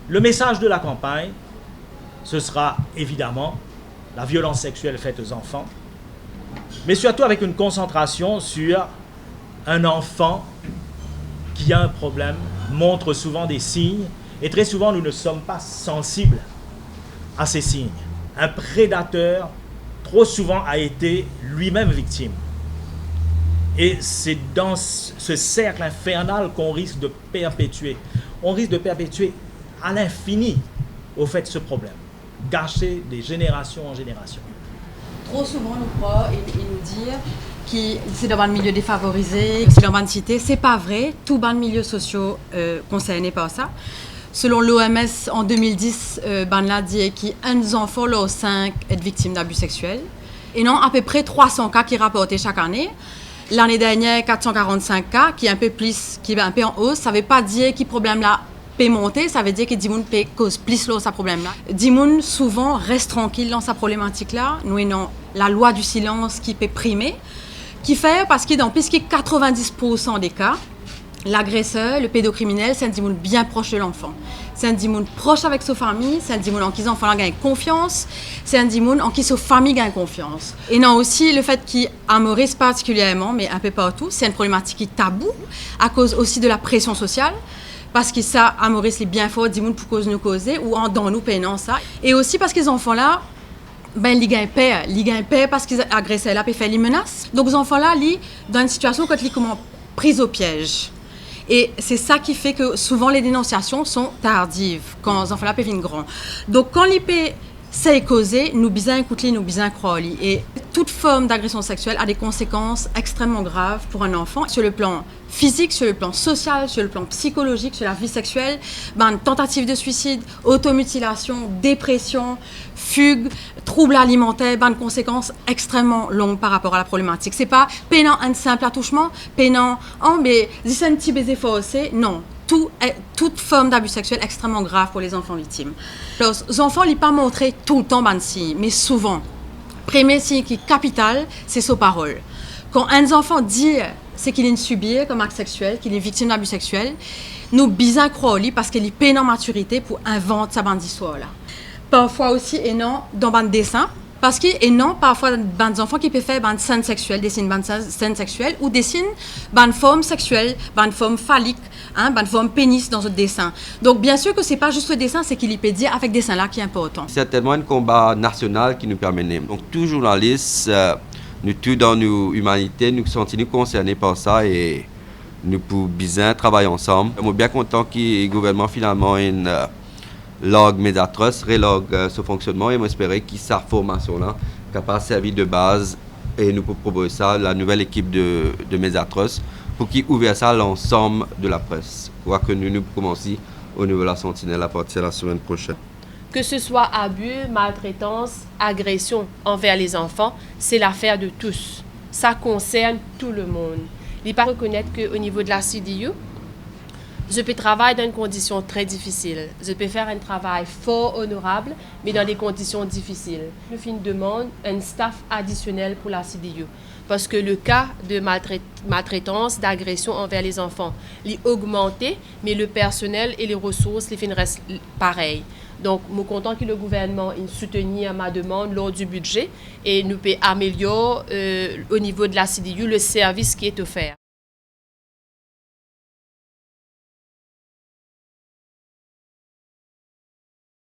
Le message de la campagne, ce sera évidemment la violence sexuelle faite aux enfants, mais surtout avec une concentration sur un enfant qui a un problème, montre souvent des signes, et très souvent nous ne sommes pas sensibles à ces signes. Un prédateur, trop souvent, a été lui-même victime. Et c'est dans ce cercle infernal qu'on risque de perpétuer. On risque de perpétuer à l'infini, au fait, ce problème. Gâcher des générations en générations. Trop souvent, nous croit et nous dire que c'est dans un milieu défavorisé, que c'est dans une cité. C'est pas vrai. Tous les milieux sociaux concernés par ça. Selon l'OMS, en 2010, Banla dit qu'un enfant sur 5 est victime d'abus sexuels. Et non, à peu près 300 cas qui rapportés chaque année. L'année dernière, 445 cas, qui est un peu plus, qui est un peu en hausse. Ça ne veut pas dire que le problème-là peut monter, ça veut dire que Dimoun peut cause plus de ce problème-là. Dimoun, souvent, reste tranquille dans sa problématique-là. Nous avons la loi du silence qui peut primer, qui fait, parce que dans plus de 90% des cas, l'agresseur, le pédocriminel, c'est un dimoun bien proche de l'enfant. C'est un dimoun proche avec sa famille, c'est un dimoun en qui les enfants gagnent confiance, c'est un dimoun en qui sa famille gagne confiance. Et non aussi le fait qu'il amorise particulièrement, mais un peu partout, c'est une problématique qui est taboue, à cause aussi de la pression sociale, parce que ça, amorise les bien fort, dimoun pour cause nous causer, ou en dans nous peinant ça. Et aussi parce que les enfants-là, ben, ils gagnent peur parce qu'ils agressent là, puis faire les menaces. Donc les enfants-là, ils dans une situation quand ils commencent pris au piège. Et c'est ça qui fait que souvent les dénonciations sont tardives quand les enfants là peuvent venir grands. Donc quand l'IP c'est causé, nous bien écouter, nous bien croire. Et toute forme d'agression sexuelle a des conséquences extrêmement graves pour un enfant sur le plan physique, sur le plan social, sur le plan psychologique, sur la vie sexuelle, ben, tentative de suicide, automutilation, dépression, fugue, troubles alimentaires, ben, de conséquences extrêmement longues par rapport à la problématique. C'est pas pénant un simple attouchement, pénant, oh mais c'est un petit baiser forcé, non. Toute forme d'abus sexuel extrêmement grave pour les enfants victimes. Les enfants ne l'ont pas montré tout le temps, ben, si, mais souvent. Premier signe qui est capital, c'est sa parole. Quand un enfant dit c'est qu'il est subi comme acte sexuel, qu'il est victime d'abus sexuels, nous bien croire parce qu'il est pénant en maturité pour inventer sa bande d'histoire là. Parfois aussi et non dans bande dessin. Parce que, et non, parfois, des enfants qui peuvent faire des scènes sexuelles, dessinent des scènes sexuelles ou dessinent des formes sexuelles, des formes phalliques, des formes pénis dans le dessin. Donc, bien sûr que ce n'est pas juste le dessin, c'est qu'il y peut dire avec dessin là qui est important. C'est tellement un combat national qui nous permet. Donc, tous journalistes, nous tous dans nos humanités, nous sommes concernés par ça et nous pouvons bien travailler ensemble. Je suis bien content que le gouvernement finalement ait une log Mésatroce, relog ce fonctionnement et j'espère que sa formation-là capable de servir de base et nous pouvons proposer ça à la nouvelle équipe de Mésatroce pour qu'ils ouvrent ça à l'ensemble de la presse. Je crois que nous commençons au niveau de la Sentinelle à partir de la semaine prochaine. Que ce soit abus, maltraitance, agression envers les enfants, c'est l'affaire de tous. Ça concerne tout le monde. Il ne faut pas reconnaître qu'au niveau de la CDU, je peux travailler dans une condition très difficile. Je peux faire un travail fort honorable, mais dans des conditions difficiles. Nous faisons une demande, un staff additionnel pour la CDU. Parce que le cas de maltraitance, d'agression envers les enfants, est augmenté, mais le personnel et les ressources, les fins restent pareils. Donc, je suis content que le gouvernement ait soutenu ma demande lors du budget et nous peut améliorer au niveau de la CDU le service qui est offert.